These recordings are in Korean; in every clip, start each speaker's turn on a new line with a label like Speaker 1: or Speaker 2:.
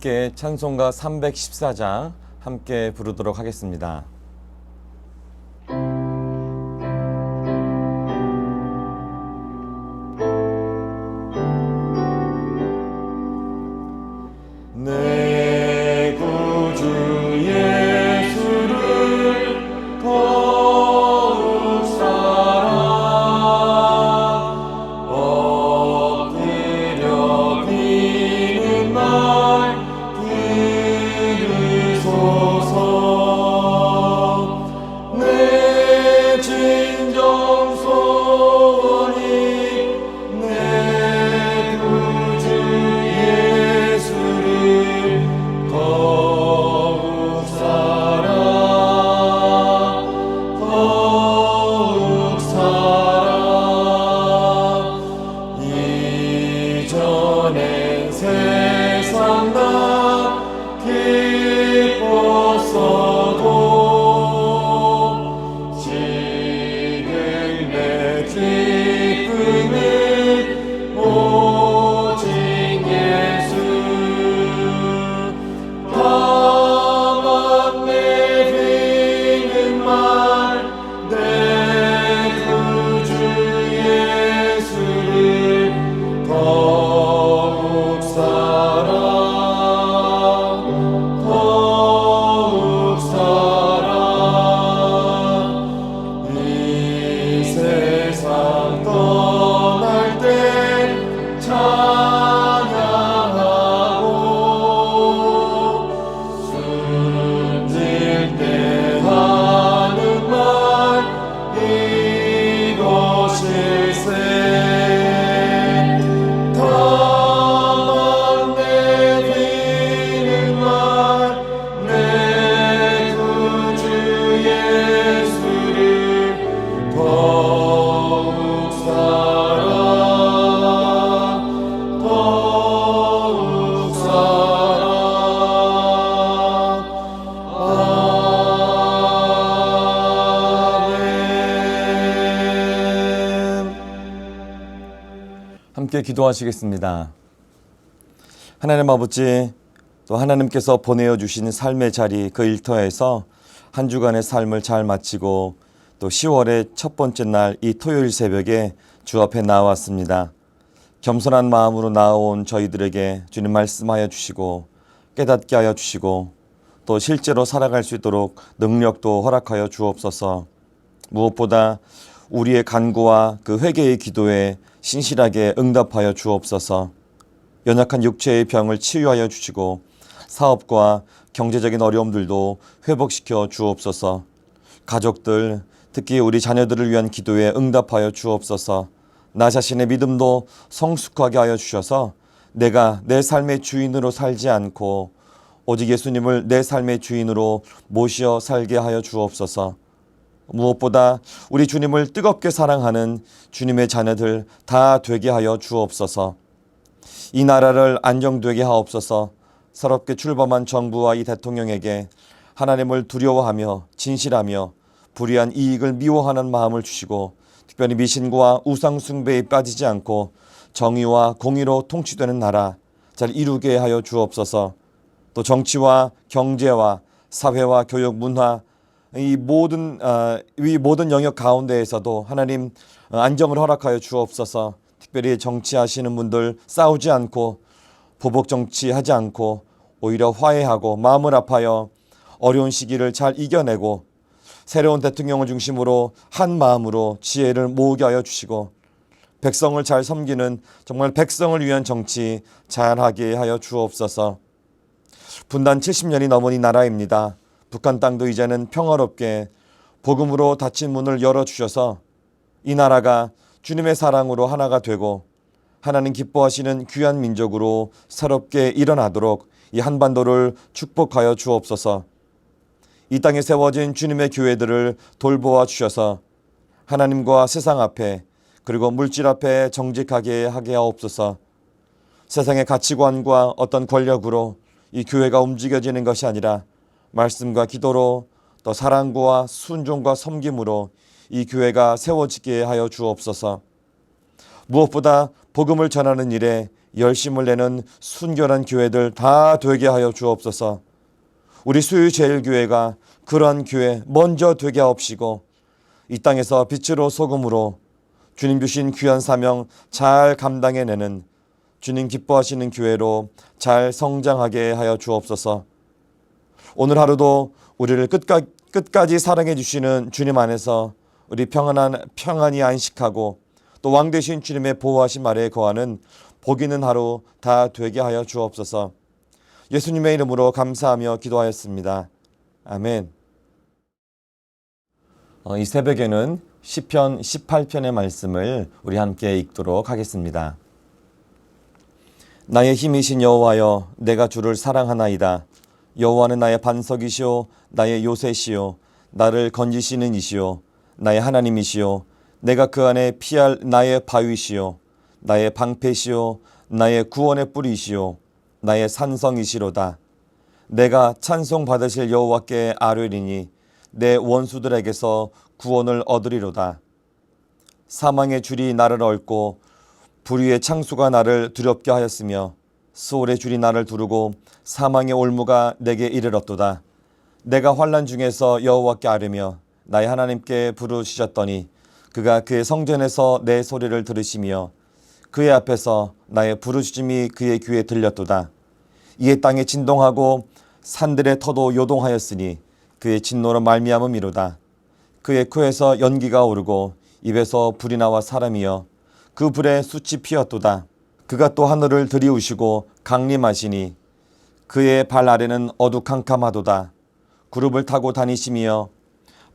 Speaker 1: 함께 찬송가 314장 함께 부르도록 하겠습니다. 내 구주 예수를 더욱 사랑 엎드려 비는 말 들으소서. 내 진정 소원이 내 구주 예수를 더욱 사랑 더욱 사랑. 이전엔 세상 나 기뻤어도 지금 내 기쁨은 오직 예수. 다만 내리는 말 내 구주 예수를 더욱 사랑 더욱 사랑. 이 세상 떠날 때 찬양하고 숨질 때 하는 말 이것일세. 다만 내리는 말 내 구주 예수를 더욱 사랑 더욱 사랑. 아멘. 함께 기도하시겠습니다. 하나님 아버지, 또 하나님께서 보내어 주신 삶의 자리 그 일터에서 한 주간의 삶을 잘 마치고 또 10월의 첫 번째 날 이 토요일 새벽에 주 앞에 나왔습니다. 겸손한 마음으로 나온 저희들에게 주님 말씀하여 주시고 깨닫게 하여 주시고 또 실제로 살아갈 수 있도록 능력도 허락하여 주옵소서. 무엇보다 우리의 간구와 그 회개의 기도에 신실하게 응답하여 주옵소서. 연약한 육체의 병을 치유하여 주시고 사업과 경제적인 어려움들도 회복시켜 주옵소서. 가족들, 특히 우리 자녀들을 위한 기도에 응답하여 주옵소서. 나 자신의 믿음도 성숙하게 하여 주셔서 내가 내 삶의 주인으로 살지 않고 오직 예수님을 내 삶의 주인으로 모셔 살게 하여 주옵소서. 무엇보다 우리 주님을 뜨겁게 사랑하는 주님의 자녀들 다 되게 하여 주옵소서. 이 나라를 안정되게 하옵소서. 새롭게 출범한 정부와 이 대통령에게 하나님을 두려워하며 진실하며 불의한 이익을 미워하는 마음을 주시고 특별히 미신과 우상 숭배에 빠지지 않고 정의와 공의로 통치되는 나라 잘 이루게 하여 주옵소서. 또 정치와 경제와 사회와 교육, 문화 이 모든 영역 가운데에서도 하나님 안정을 허락하여 주옵소서. 특별히 정치하시는 분들 싸우지 않고 보복 정치하지 않고 오히려 화해하고 마음을 아파여 어려운 시기를 잘 이겨내고 새로운 대통령을 중심으로 한 마음으로 지혜를 모으게 하여 주시고 백성을 잘 섬기는 정말 백성을 위한 정치 잘하게 하여 주옵소서. 분단 70년이 넘은 이 나라입니다. 북한 땅도 이제는 평화롭게 복음으로 닫힌 문을 열어주셔서 이 나라가 주님의 사랑으로 하나가 되고 하나님 기뻐하시는 귀한 민족으로 새롭게 일어나도록 이 한반도를 축복하여 주옵소서. 이 땅에 세워진 주님의 교회들을 돌보아 주셔서 하나님과 세상 앞에 그리고 물질 앞에 정직하게 하게 하옵소서. 세상의 가치관과 어떤 권력으로 이 교회가 움직여지는 것이 아니라 말씀과 기도로 또 사랑과 순종과 섬김으로 이 교회가 세워지게 하여 주옵소서. 무엇보다 복음을 전하는 일에 열심을 내는 순결한 교회들 다 되게 하여 주옵소서. 우리 수유제일교회가 그러한 교회 먼저 되게 하옵시고 이 땅에서 빛으로 소금으로 주님 주신 귀한 사명 잘 감당해내는 주님 기뻐하시는 교회로 잘 성장하게 하여 주옵소서. 오늘 하루도 우리를 끝까지 사랑해 주시는 주님 안에서 우리 평안히 안식하고 또 왕 되신 주님의 보호하심 아래에 거하는 복 있는 하루 다 되게 하여 주옵소서. 예수님의 이름으로 감사하며 기도하였습니다. 아멘. 이 새벽에는 시편 18편의 말씀을 우리 함께 읽도록 하겠습니다. 나의 힘이신 여호와여, 내가 주를 사랑하나이다. 여호와는 나의 반석이시오, 나의 요새시오, 나를 건지시는 이시오, 나의 하나님이시오, 내가 그 안에 피할 나의 바위시오, 나의 방패시오, 나의 구원의 뿌리시오, 나의 산성이시로다. 내가 찬송 받으실 여호와께 아뢰리니 내 원수들에게서 구원을 얻으리로다. 사망의 줄이 나를 얽고 불의의 창수가 나를 두렵게 하였으며 수월의 줄이 나를 두르고 사망의 올무가 내게 이르렀도다. 내가 환난 중에서 여호와께 아뢰며 나의 하나님께 부르짖었더니 그가 그의 성전에서 내 소리를 들으시며 그의 앞에서 나의 부르짖음이 그의 귀에 들렸도다. 이에 땅이 진동하고 산들의 터도 요동하였으니 그의 진노로 말미암음이로다. 그의 코에서 연기가 오르고 입에서 불이 나와 사람이여 그 불에 숯이 피었도다. 그가 또 하늘을 들이우시고 강림하시니 그의 발 아래는 어두캄캄하도다. 구름을 타고 다니시며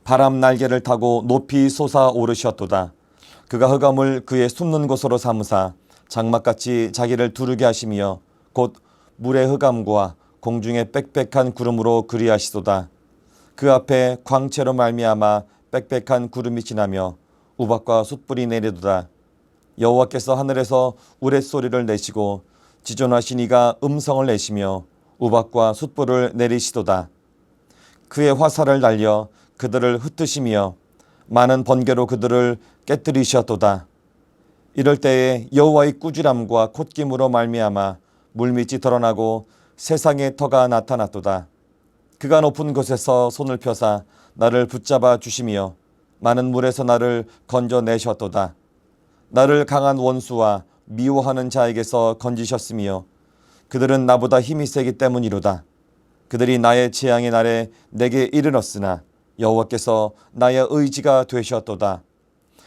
Speaker 1: 바람 날개를 타고 높이 솟아오르셨도다. 그가 흑암을 그의 숨는 곳으로 삼으사 장막같이 자기를 두르게 하시며 곧 물의 흑암과 공중의 빽빽한 구름으로 그리하시도다. 그 앞에 광채로 말미암아 빽빽한 구름이 지나며 우박과 숯불이 내리도다. 여호와께서 하늘에서 우레소리를 내시고 지존하신 이가 음성을 내시며 우박과 숯불을 내리시도다. 그의 화살을 날려 그들을 흩으시며 많은 번개로 그들을 깨뜨리셨도다. 이럴 때에 여호와의 꾸지람과 콧김으로 말미암아 물밑이 드러나고 세상의 터가 나타났도다. 그가 높은 곳에서 손을 펴사 나를 붙잡아 주시며 많은 물에서 나를 건져내셨도다. 나를 강한 원수와 미워하는 자에게서 건지셨으며 그들은 나보다 힘이 세기 때문이로다. 그들이 나의 재앙의 날에 내게 이르렀으나 여호와께서 나의 의지가 되셨도다.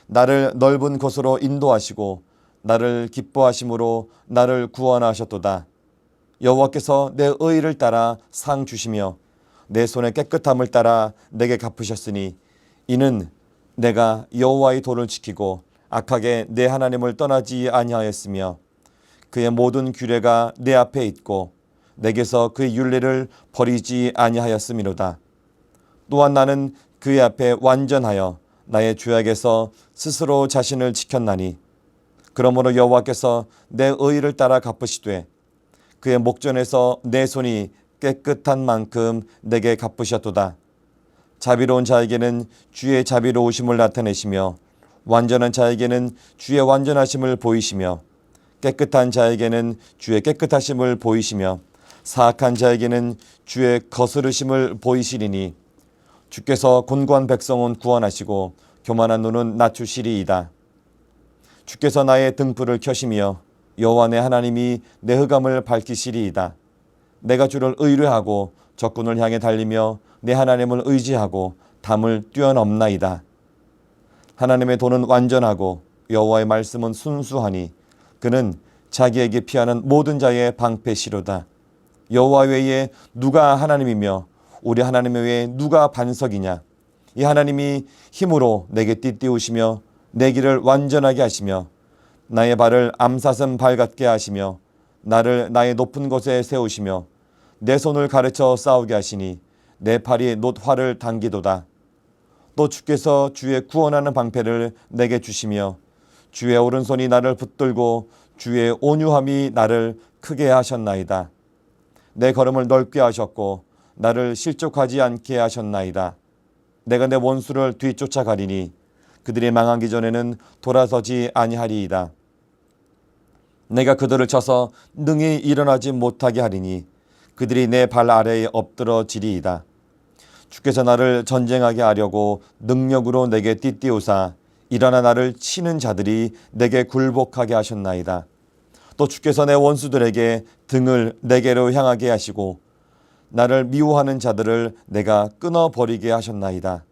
Speaker 1: 나를 넓은 곳으로 인도하시고 나를 기뻐하심으로 나를 구원하셨도다. 여호와께서 내 의를 따라 상 주시며 내 손의 깨끗함을 따라 내게 갚으셨으니 이는 내가 여호와의 도를 지키고 악하게 내 하나님을 떠나지 아니하였으며 그의 모든 규례가 내 앞에 있고 내게서 그의 율례를 버리지 아니하였음이로다. 또한 나는 그의 앞에 완전하여 나의 죄악에서 스스로 자신을 지켰나니 그러므로 여호와께서 내 의를 따라 갚으시되 그의 목전에서 내 손이 깨끗한 만큼 내게 갚으셨도다. 자비로운 자에게는 주의 자비로우심을 나타내시며 완전한 자에게는 주의 완전하심을 보이시며 깨끗한 자에게는 주의 깨끗하심을 보이시며 사악한 자에게는 주의 거스르심을 보이시리니 주께서 곤고한 백성은 구원하시고 교만한 눈은 낮추시리이다. 주께서 나의 등불을 켜시며 여호와 내 하나님이 내 흑암을 밝히시리이다. 내가 주를 의뢰하고 적군을 향해 달리며 내 하나님을 의지하고 담을 뛰어넘나이다. 하나님의 도는 완전하고 여호와의 말씀은 순수하니 그는 자기에게 피하는 모든 자의 방패시로다. 여호와 외에 누가 하나님이며 우리 하나님 외에 누가 반석이냐. 이 하나님이 힘으로 내게 띠띠우시며 내 길을 완전하게 하시며 나의 발을 암사슴 발 같게 하시며 나를 나의 높은 곳에 세우시며 내 손을 가르쳐 싸우게 하시니 내 팔이 놋 활을 당기도다. 또 주께서 주의 구원하는 방패를 내게 주시며 주의 오른손이 나를 붙들고 주의 온유함이 나를 크게 하셨나이다. 내 걸음을 넓게 하셨고 나를 실족하지 않게 하셨나이다. 내가 내 원수를 뒤쫓아가리니 그들이 망하기 전에는 돌아서지 아니하리이다. 내가 그들을 쳐서 능히 일어나지 못하게 하리니 그들이 내 발 아래에 엎드러지리이다. 주께서 나를 전쟁하게 하려고 능력으로 내게 띠띠우사 일어나 나를 치는 자들이 내게 굴복하게 하셨나이다. 또 주께서 내 원수들에게 등을 내게로 향하게 하시고 나를 미워하는 자들을 내가 끊어버리게 하셨나이다.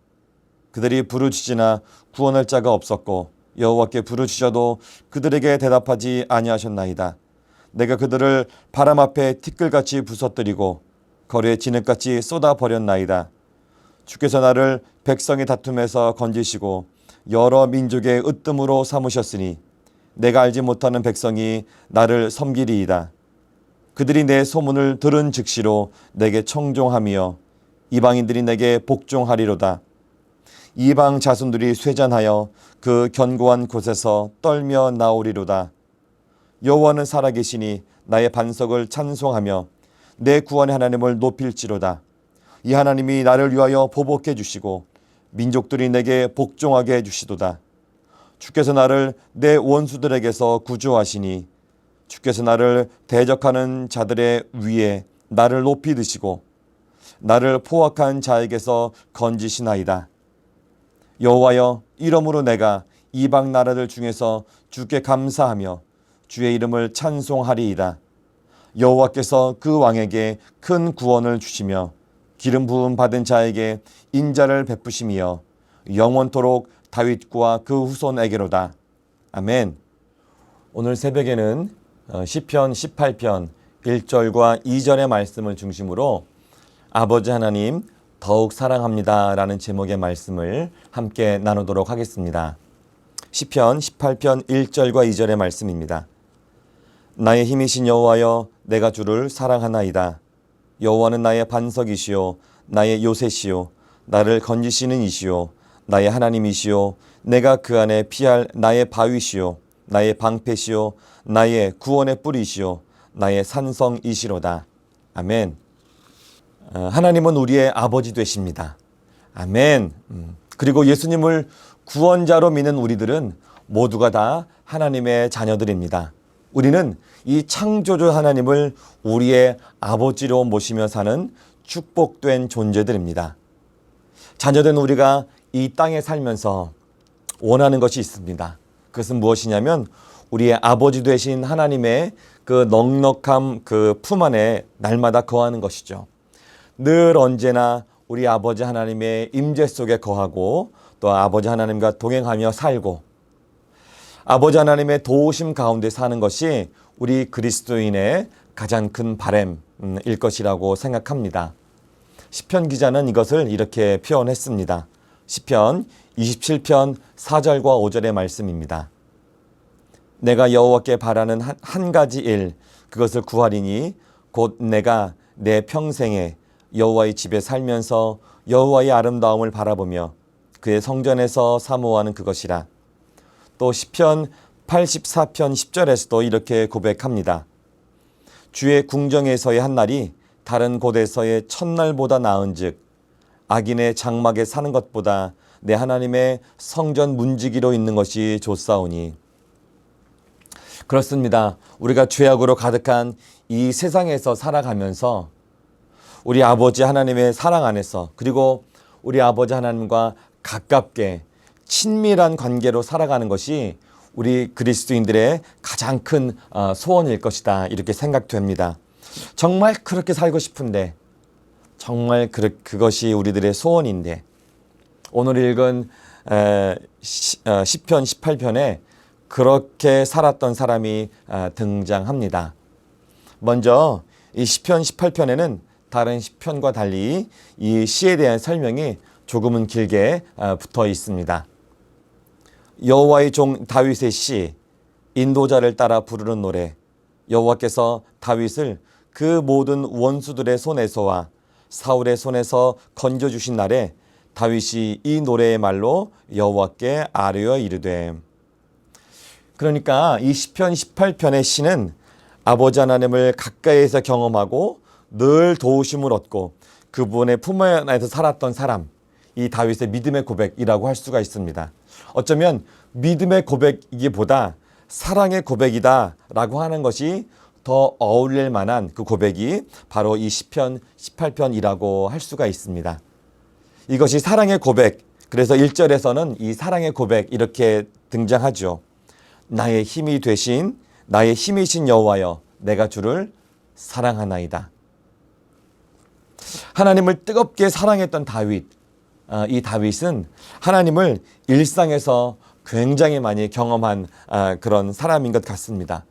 Speaker 1: 그들이 부르짖으나 구원할 자가 없었고 여호와께 부르짖어도 그들에게 대답하지 아니하셨나이다. 내가 그들을 바람 앞에 티끌같이 부서뜨리고 거리에 진흙같이 쏟아버렸나이다. 주께서 나를 백성의 다툼에서 건지시고 여러 민족의 으뜸으로 삼으셨으니 내가 알지 못하는 백성이 나를 섬기리이다. 그들이 내 소문을 들은 즉시로 내게 청종하며 이방인들이 내게 복종하리로다. 이방 자손들이 쇠잔하여 그 견고한 곳에서 떨며 나오리로다. 여호와는 살아계시니 나의 반석을 찬송하며 내 구원의 하나님을 높일지로다. 이 하나님이 나를 위하여 보복해 주시고 민족들이 내게 복종하게 해 주시도다. 주께서 나를 내 원수들에게서 구주하시니 주께서 나를 대적하는 자들의 위에 나를 높이 드시고 나를 포악한 자에게서 건지시나이다. 여호와여, 이러므로 내가 이방 나라들 중에서 주께 감사하며 주의 이름을 찬송하리이다. 여호와께서 그 왕에게 큰 구원을 주시며 기름 부음 받은 자에게 인자를 베푸시며 영원토록 다윗과 그 후손에게로다. 아멘. 오늘 새벽에는 시편 18편 1절과 2절의 말씀을 중심으로 아버지 하나님 더욱 사랑합니다 라는 제목의 말씀을 함께 나누도록 하겠습니다. 시편 18편 1절과 2절의 말씀입니다. 나의 힘이신 여호와여, 내가 주를 사랑하나이다. 여호와는 나의 반석이시요 나의 요새시요 나를 건지시는 이시요 나의 하나님이시요 내가 그 안에 피할 나의 바위시요 나의 방패시요 나의 구원의 뿌리시요 나의 산성이시로다. 아멘. 하나님은 우리의 아버지 되십니다. 아멘. 그리고 예수님을 구원자로 믿는 우리들은 모두가 다 하나님의 자녀들입니다. 우리는 이 창조주 하나님을 우리의 아버지로 모시며 사는 축복된 존재들입니다. 자녀된 우리가 이 땅에 살면서 원하는 것이 있습니다. 그것은 무엇이냐면 우리의 아버지 되신 하나님의 그 넉넉함 그 품 안에 날마다 거하는 것이죠. 늘 언제나 우리 아버지 하나님의 임재 속에 거하고 또 아버지 하나님과 동행하며 살고 아버지 하나님의 도우심 가운데 사는 것이 우리 그리스도인의 가장 큰 바람일 것이라고 생각합니다. 시편 기자는 이것을 이렇게 표현했습니다. 시편 27편 4절과 5절의 말씀입니다. 내가 여호와께 바라는 한 가지 일 그것을 구하리니 곧 내가 내 평생에 여호와의 집에 살면서 여호와의 아름다움을 바라보며 그의 성전에서 사모하는 그것이라. 또 시편 84편 10절에서도 이렇게 고백합니다. 주의 궁정에서의 한 날이 다른 곳에서의 첫날보다 나은즉 악인의 장막에 사는 것보다 내 하나님의 성전 문지기로 있는 것이 좋사오니. 그렇습니다. 우리가 죄악으로 가득한 이 세상에서 살아가면서 우리 아버지 하나님의 사랑 안에서 그리고 우리 아버지 하나님과 가깝게 친밀한 관계로 살아가는 것이 우리 그리스도인들의 가장 큰 소원일 것이다 이렇게 생각됩니다. 정말 그렇게 살고 싶은데 정말 그것이 우리들의 소원인데 오늘 읽은 시편 18편에 그렇게 살았던 사람이 등장합니다. 먼저 이 시편 18편에는 다른 시편과 달리 이 시에 대한 설명이 조금은 길게 붙어 있습니다. 여호와의 종 다윗의 시, 인도자를 따라 부르는 노래, 여호와께서 다윗을 그 모든 원수들의 손에서와 사울의 손에서 건져주신 날에 다윗이 이 노래의 말로 여호와께 아뢰어 이르되. 그러니까 이 시편 18편의 시는 아버지 하나님을 가까이에서 경험하고 늘 도우심을 얻고 그분의 품 안에서 살았던 사람, 이 다윗의 믿음의 고백이라고 할 수가 있습니다. 어쩌면 믿음의 고백이기보다 사랑의 고백이다라고 하는 것이 더 어울릴 만한 그 고백이 바로 이 시편 18편이라고 할 수가 있습니다. 이것이 사랑의 고백, 그래서 1절에서는 이 사랑의 고백 이렇게 등장하죠. 나의 힘이 되신, 나의 힘이신 여호와여, 내가 주를 사랑하나이다. 하나님을 뜨겁게 사랑했던 다윗, 이 다윗은 하나님을 일상에서 굉장히 많이 경험한 그런 사람인 것 같습니다.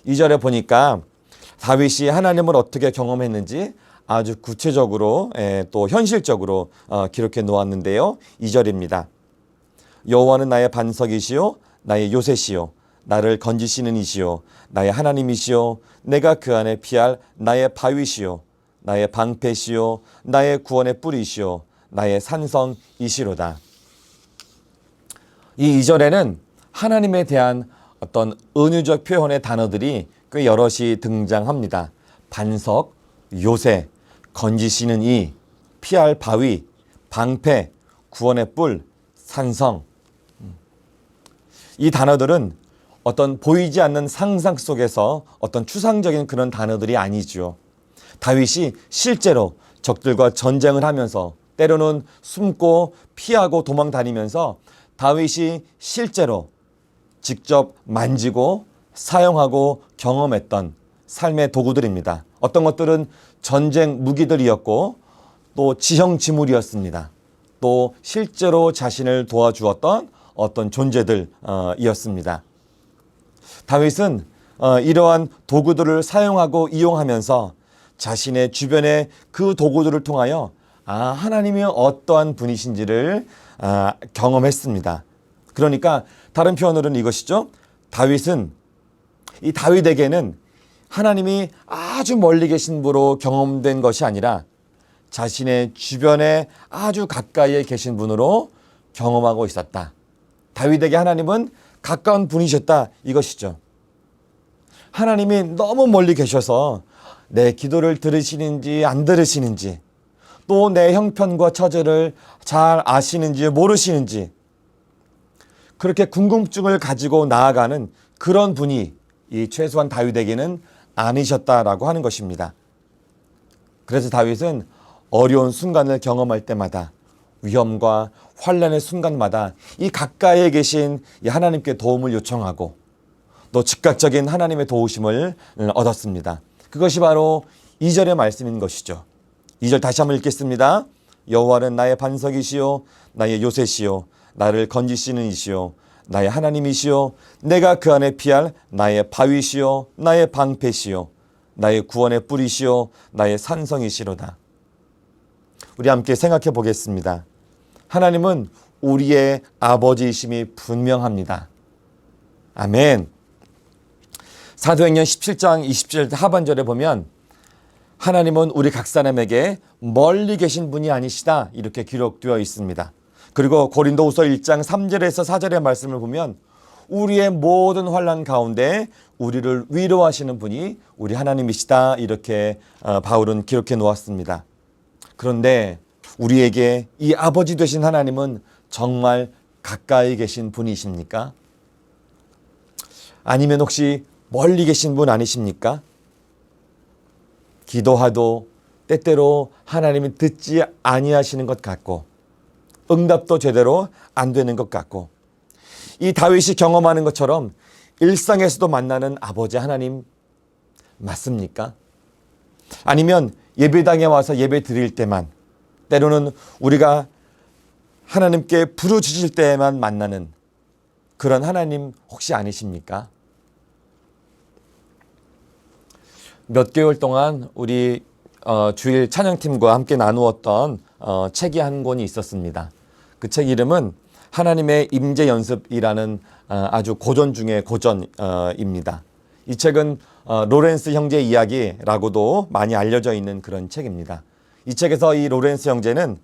Speaker 1: 2절에 보니까 다윗이 하나님을 어떻게 경험했는지 아주 구체적으로 또 현실적으로 기록해 놓았는데요. 2절입니다. 여호와는 나의 반석이시요 나의 요새시요 나를 건지시는 이시요 나의 하나님이시요 내가 그 안에 피할 나의 바위시요 나의 방패시요 나의 구원의 뿌리시요 나의 산성이시로다. 이 2절에는 하나님에 대한 어떤 은유적 표현의 단어들이 꽤 여럿이 등장합니다. 반석, 요새, 건지시는 이, 피할 바위, 방패, 구원의 뿔, 산성. 이 단어들은 어떤 보이지 않는 상상 속에서 어떤 추상적인 그런 단어들이 아니죠. 다윗이 실제로 적들과 전쟁을 하면서 때로는 숨고 피하고 도망 다니면서 다윗이 실제로 직접 만지고 사용하고 경험했던 삶의 도구들입니다. 어떤 것들은 전쟁 무기들이었고 또 지형지물이었습니다. 또 실제로 자신을 도와주었던 어떤 존재들이었습니다. 다윗은 이러한 도구들을 사용하고 이용하면서 자신의 주변의 그 도구들을 통하여 하나님이 어떠한 분이신지를 경험했습니다. 그러니까 다른 표현으로는 이것이죠. 이 다윗에게는 하나님이 아주 멀리 계신 분으로 경험된 것이 아니라 자신의 주변에 아주 가까이에 계신 분으로 경험하고 있었다. 다윗에게 하나님은 가까운 분이셨다 이것이죠. 하나님이 너무 멀리 계셔서 내 기도를 들으시는지 안 들으시는지 또 내 형편과 처지를 잘 아시는지 모르시는지 그렇게 궁금증을 가지고 나아가는 그런 분이 이 최소한 다윗에게는 아니셨다라고 하는 것입니다. 그래서 다윗은 어려운 순간을 경험할 때마다 위험과 환난의 순간마다 이 가까이에 계신 이 하나님께 도움을 요청하고 또 즉각적인 하나님의 도우심을 얻었습니다. 그것이 바로 2절의 말씀인 것이죠. 2절 다시 한번 읽겠습니다. 여호와는 나의 반석이시요 나의 요새시요 나를 건지시는 이시요 나의 하나님이시요 내가 그 안에 피할 나의 바위시요 나의 방패시요 나의 구원의 뿌리시요 나의 산성이시로다. 우리 함께 생각해 보겠습니다. 하나님은 우리의 아버지이심이 분명합니다. 아멘. 사도행전 17장 27절 하반절에 보면 하나님은 우리 각 사람에게 멀리 계신 분이 아니시다 이렇게 기록되어 있습니다. 그리고 고린도후서 1장 3절에서 4절의 말씀을 보면 우리의 모든 환난 가운데 우리를 위로하시는 분이 우리 하나님이시다 이렇게 바울은 기록해 놓았습니다. 그런데 우리에게 이 아버지 되신 하나님은 정말 가까이 계신 분이십니까? 아니면 혹시 멀리 계신 분 아니십니까? 기도하도 때때로 하나님이 듣지 아니하시는 것 같고 응답도 제대로 안 되는 것 같고 이 다윗이 경험하는 것처럼 일상에서도 만나는 아버지 하나님 맞습니까? 아니면 예배당에 와서 예배 드릴 때만 때로는 우리가 하나님께 부르짖을 때만 만나는 그런 하나님 혹시 아니십니까? 몇 개월 동안 우리 주일 찬양팀과 함께 나누었던 책이 한 권이 있었습니다. 그 책 이름은 하나님의 임재 연습이라는 아주 고전 중의 고전입니다. 이 책은 로렌스 형제 이야기라고도 많이 알려져 있는 그런 책입니다. 이 책에서 이 로렌스 형제는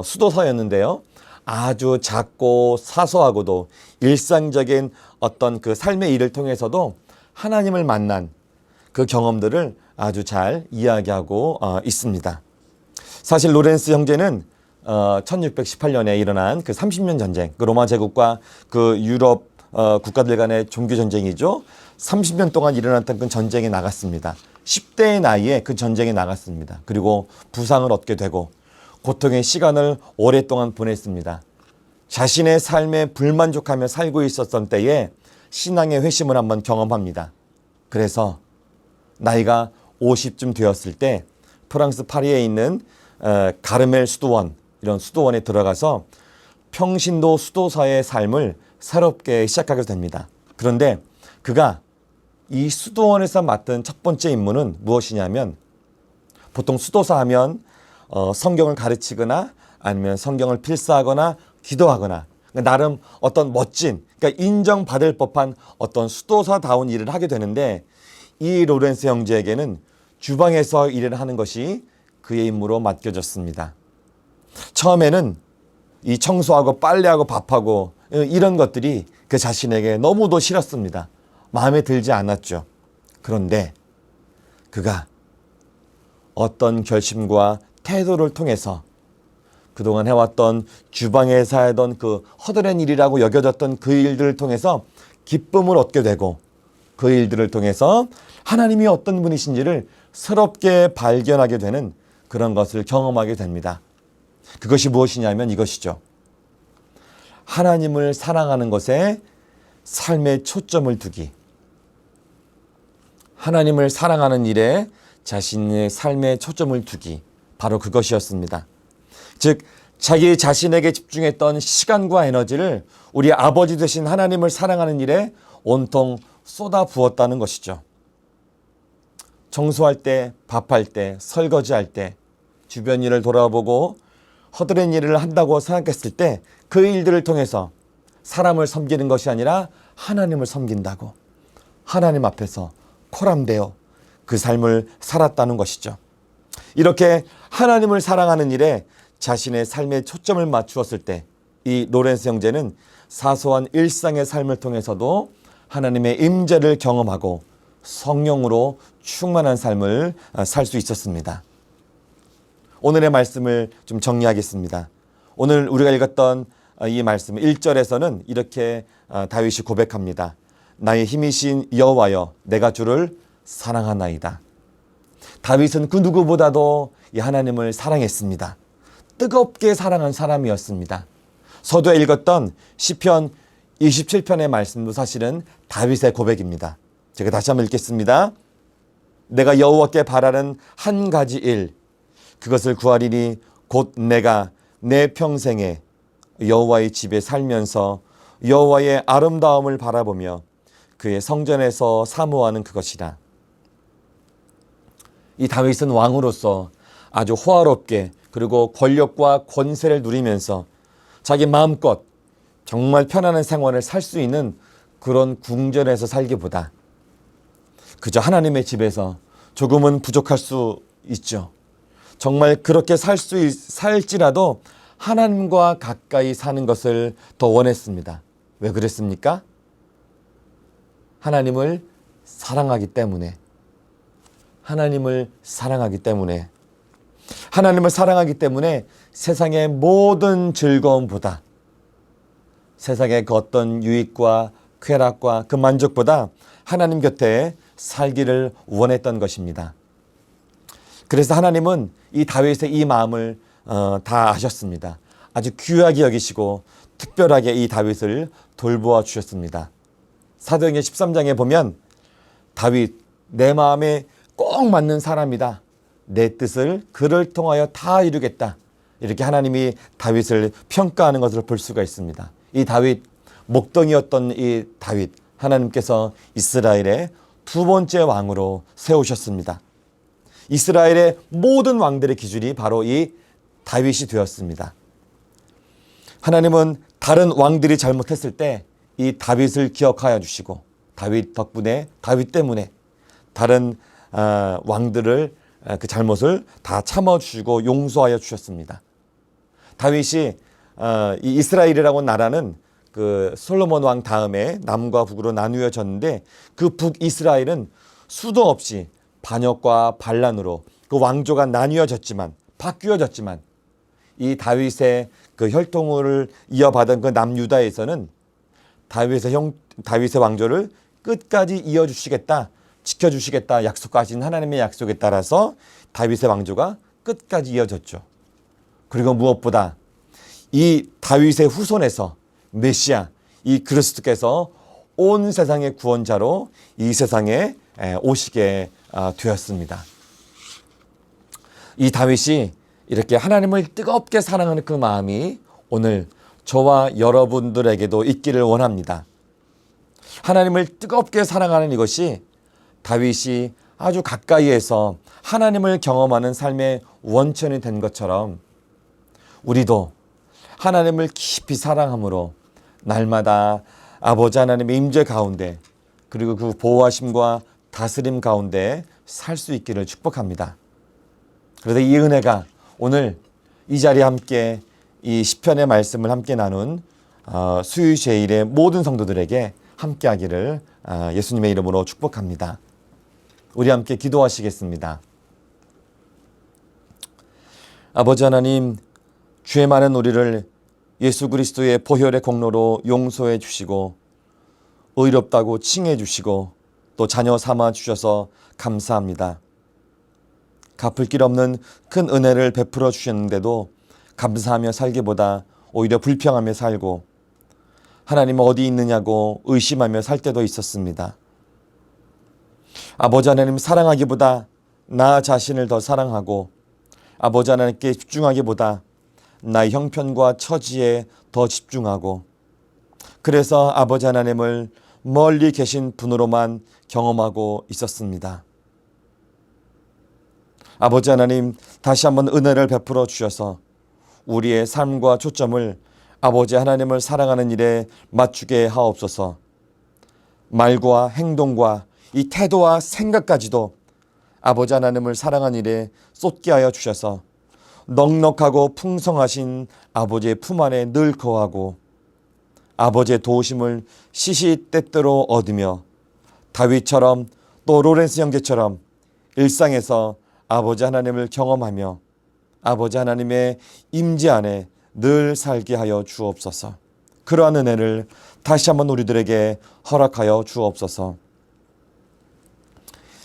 Speaker 1: 수도사였는데요. 아주 작고 사소하고도 일상적인 어떤 그 삶의 일을 통해서도 하나님을 만난 그 경험들을 아주 잘 이야기하고 있습니다. 사실 로렌스 형제는 1618년에 일어난 그 30년 전쟁, 그 로마 제국과 그 유럽 국가들 간의 종교 전쟁이죠. 30년 동안 일어났던 그 전쟁에 나갔습니다. 10대의 나이에 그 전쟁에 나갔습니다. 그리고 부상을 얻게 되고 고통의 시간을 오랫동안 보냈습니다. 자신의 삶에 불만족하며 살고 있었던 때에 신앙의 회심을 한번 경험합니다. 그래서 나이가 50쯤 되었을 때 프랑스 파리에 있는 가르멜 수도원, 이런 수도원에 들어가서 평신도 수도사의 삶을 새롭게 시작하게 됩니다. 그런데 그가 이 수도원에서 맡은 첫 번째 임무는 무엇이냐면, 보통 수도사 하면 성경을 가르치거나 아니면 성경을 필사하거나 기도하거나 나름 어떤 멋진, 그러니까 인정받을 법한 어떤 수도사다운 일을 하게 되는데, 이 로렌스 형제에게는 주방에서 일을 하는 것이 그의 임무로 맡겨졌습니다. 처음에는 이 청소하고 빨래하고 밥하고 이런 것들이 그 자신에게 너무도 싫었습니다. 마음에 들지 않았죠. 그런데 그가 어떤 결심과 태도를 통해서 그동안 해왔던 주방에서 하던 그 허드렛 일이라고 여겨졌던 그 일들을 통해서 기쁨을 얻게 되고, 그 일들을 통해서 하나님이 어떤 분이신지를 새롭게 발견하게 되는 그런 것을 경험하게 됩니다. 그것이 무엇이냐면 이것이죠. 하나님을 사랑하는 것에 삶의 초점을 두기. 하나님을 사랑하는 일에 자신의 삶의 초점을 두기. 바로 그것이었습니다. 즉 자기 자신에게 집중했던 시간과 에너지를 우리 아버지 되신 하나님을 사랑하는 일에 온통 쏟아 부었다는 것이죠. 청소할 때, 밥할 때, 설거지할 때, 주변 일을 돌아보고 허드렛 일을 한다고 생각했을 때 그 일들을 통해서 사람을 섬기는 것이 아니라 하나님을 섬긴다고, 하나님 앞에서 코람되어 그 삶을 살았다는 것이죠. 이렇게 하나님을 사랑하는 일에 자신의 삶에 초점을 맞추었을 때 이 로렌스 형제는 사소한 일상의 삶을 통해서도 하나님의 임재를 경험하고 성령으로 충만한 삶을 살 수 있었습니다. 오늘의 말씀을 좀 정리하겠습니다. 오늘 우리가 읽었던 이 말씀 1절에서는 이렇게 다윗이 고백합니다. 나의 힘이신 여호와여, 내가 주를 사랑하나이다. 다윗은 그 누구보다도 이 하나님을 사랑했습니다. 뜨겁게 사랑한 사람이었습니다. 서두에 읽었던 시편 27편의 말씀도 사실은 다윗의 고백입니다. 제가 다시 한번 읽겠습니다. 내가 여호와께 바라는 한 가지 일, 그것을 구하리니 곧 내가 내 평생에 여호와의 집에 살면서 여호와의 아름다움을 바라보며 그의 성전에서 사모하는 그것이라. 이 다윗은 왕으로서 아주 호화롭게, 그리고 권력과 권세를 누리면서 자기 마음껏 정말 편안한 생활을 살 수 있는 그런 궁전에서 살기보다 그저 하나님의 집에서 조금은 부족할 수 있죠. 정말 그렇게 살지라도 하나님과 가까이 사는 것을 더 원했습니다. 왜 그랬습니까? 하나님을 사랑하기 때문에. 하나님을 사랑하기 때문에. 하나님을 사랑하기 때문에 세상의 모든 즐거움보다, 세상의 그 어떤 유익과 쾌락과 그 만족보다 하나님 곁에 살기를 원했던 것입니다. 그래서 하나님은 이 다윗의 이 마음을 다 아셨습니다. 아주 귀하게 여기시고 특별하게 이 다윗을 돌보아 주셨습니다. 사도행전 13장에 보면 다윗, 내 마음에 꼭 맞는 사람이다. 내 뜻을 그를 통하여 다 이루겠다. 이렇게 하나님이 다윗을 평가하는 것을 볼 수가 있습니다. 이 다윗, 목동이었던 이 다윗, 하나님께서 이스라엘의 두 번째 왕으로 세우셨습니다. 이스라엘의 모든 왕들의 기준이 바로 이 다윗이 되었습니다. 하나님은 다른 왕들이 잘못했을 때 이 다윗을 기억하여 주시고, 다윗 덕분에, 다윗 때문에 다른 왕들을 그 잘못을 다 참아주시고 용서하여 주셨습니다. 다윗이 이 이스라엘이라고 나라는 그 솔로몬 왕 다음에 남과 북으로 나누어졌는데, 그 북이스라엘은 수도 없이 반역과 반란으로 그 왕조가 나뉘어졌지만, 바뀌어졌지만, 이 다윗의 그 혈통을 이어받은 그 남유다에서는 다윗의 다윗의 왕조를 끝까지 이어주시겠다, 지켜주시겠다 약속하신 하나님의 약속에 따라서 다윗의 왕조가 끝까지 이어졌죠. 그리고 무엇보다 이 다윗의 후손에서 메시아, 이 그리스도께서 온 세상의 구원자로 이 세상에 오시게 되었습니다. 이 다윗이 이렇게 하나님을 뜨겁게 사랑하는 그 마음이 오늘 저와 여러분들에게도 있기를 원합니다. 하나님을 뜨겁게 사랑하는 이것이 다윗이 아주 가까이에서 하나님을 경험하는 삶의 원천이 된 것처럼 우리도 하나님을 깊이 사랑함으로 날마다 아버지 하나님의 임재 가운데 그리고 그 보호하심과 다스림 가운데 살 수 있기를 축복합니다. 그래서 이 은혜가 오늘 이 자리에 함께 이 시편의 말씀을 함께 나눈 수유제일의 모든 성도들에게 함께 하기를 예수님의 이름으로 축복합니다. 우리 함께 기도하시겠습니다. 아버지 하나님, 죄 많은 우리를 예수 그리스도의 보혈의 공로로 용서해 주시고 의롭다고 칭해 주시고 또 자녀 삼아 주셔서 감사합니다. 갚을 길 없는 큰 은혜를 베풀어 주셨는데도 감사하며 살기보다 오히려 불평하며 살고 하나님 어디 있느냐고 의심하며 살 때도 있었습니다. 아버지 하나님 사랑하기보다 나 자신을 더 사랑하고 아버지 하나님께 집중하기보다 나의 형편과 처지에 더 집중하고 그래서 아버지 하나님을 멀리 계신 분으로만 경험하고 있었습니다. 아버지 하나님 다시 한번 은혜를 베풀어 주셔서 우리의 삶과 초점을 아버지 하나님을 사랑하는 일에 맞추게 하옵소서. 말과 행동과 이 태도와 생각까지도 아버지 하나님을 사랑하는 일에 쏟게 하여 주셔서 넉넉하고 풍성하신 아버지의 품 안에 늘 거하고 아버지의 도우심을 시시때때로 얻으며 다윗처럼 또 로렌스 형제처럼 일상에서 아버지 하나님을 경험하며 아버지 하나님의 임재 안에 늘 살게 하여 주옵소서. 그러한 은혜를 다시 한번 우리들에게 허락하여 주옵소서.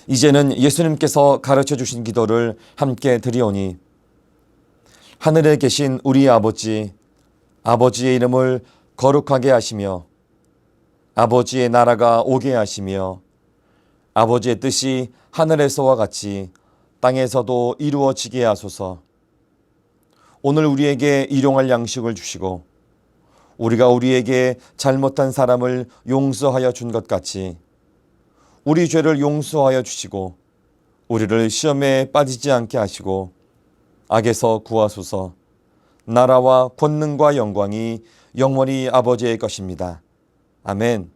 Speaker 1: 이제는 예수님께서 가르쳐 주신 기도를 함께 드리오니 하늘에 계신 우리 아버지, 아버지의 이름을 거룩하게 하시며 아버지의 나라가 오게 하시며 아버지의 뜻이 하늘에서와 같이 땅에서도 이루어지게 하소서. 오늘 우리에게 일용할 양식을 주시고 우리가 우리에게 잘못한 사람을 용서하여 준 것 같이 우리 죄를 용서하여 주시고 우리를 시험에 빠지지 않게 하시고 악에서 구하소서. 나라와 권능과 영광이 영원히 아버지의 것입니다. 아멘.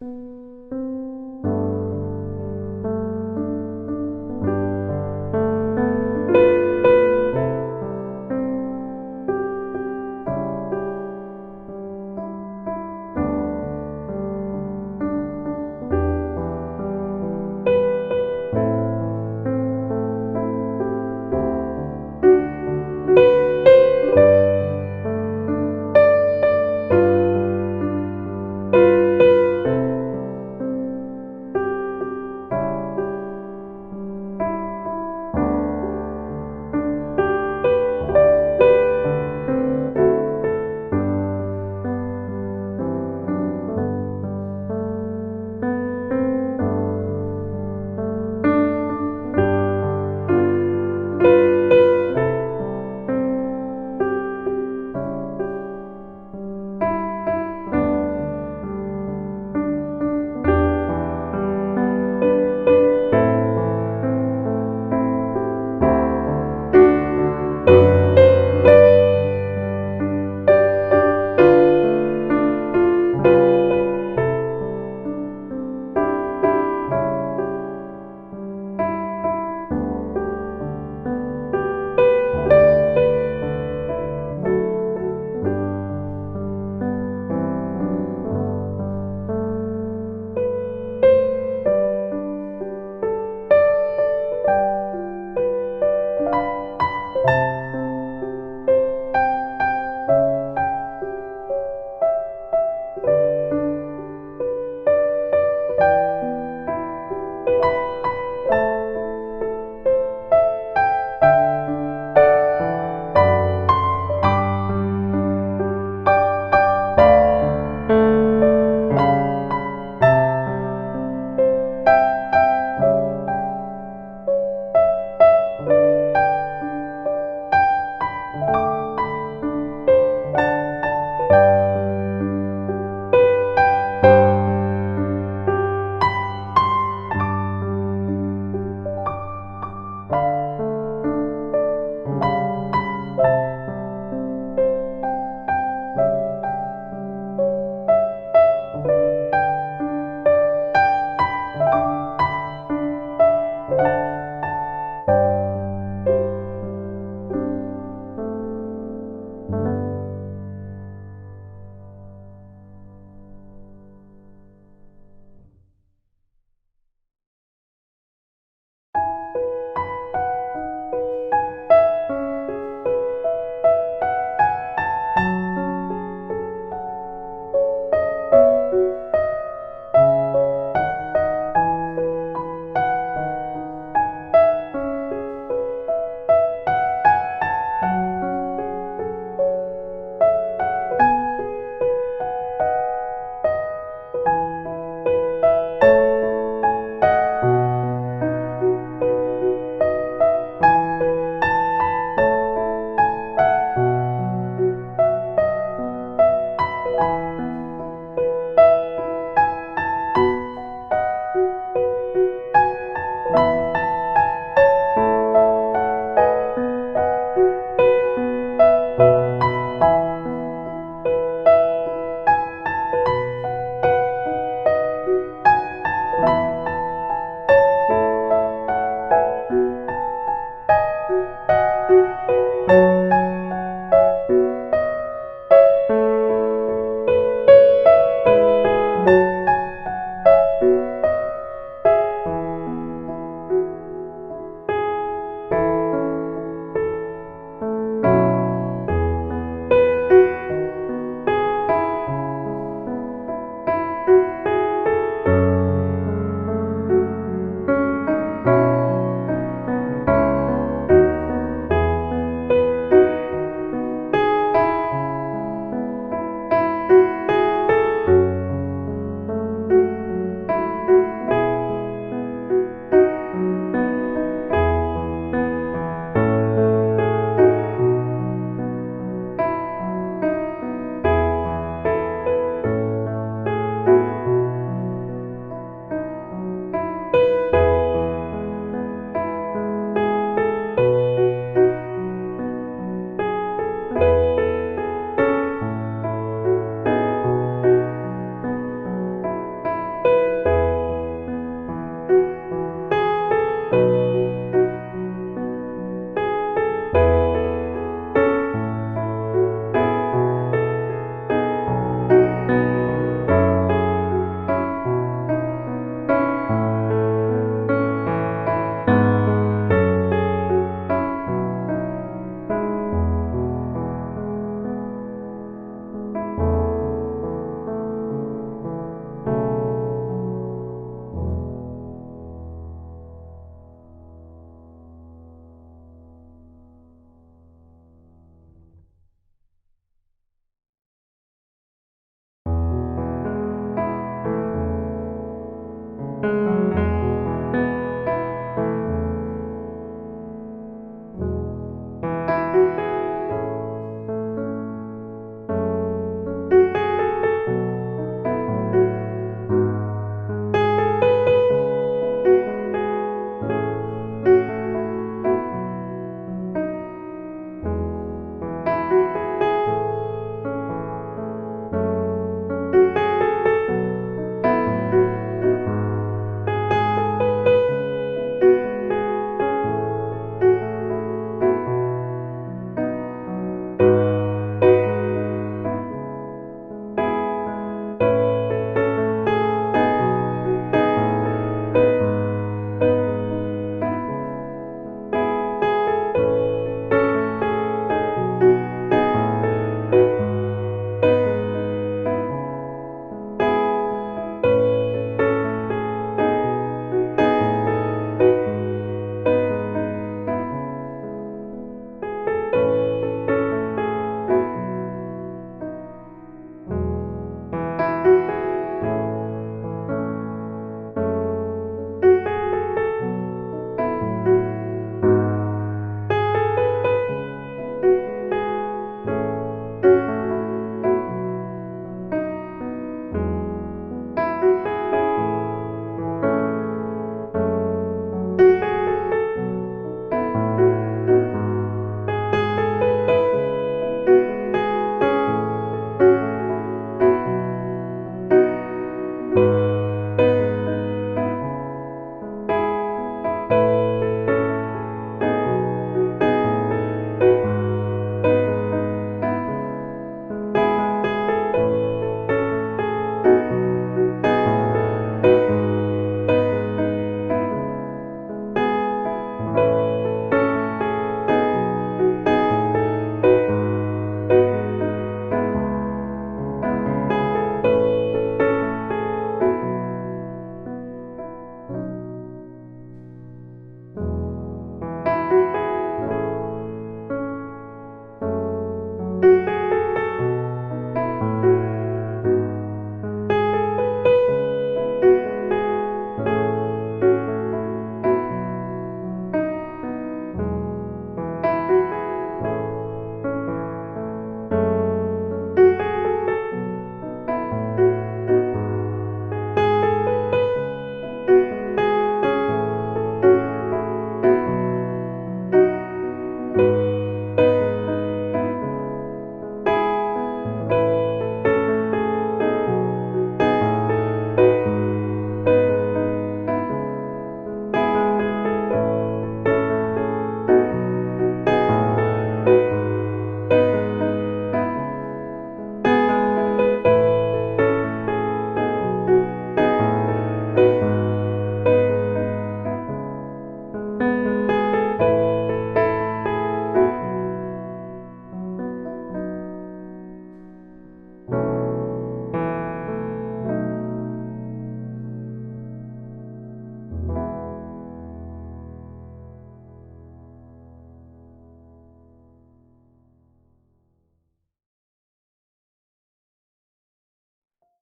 Speaker 1: 네.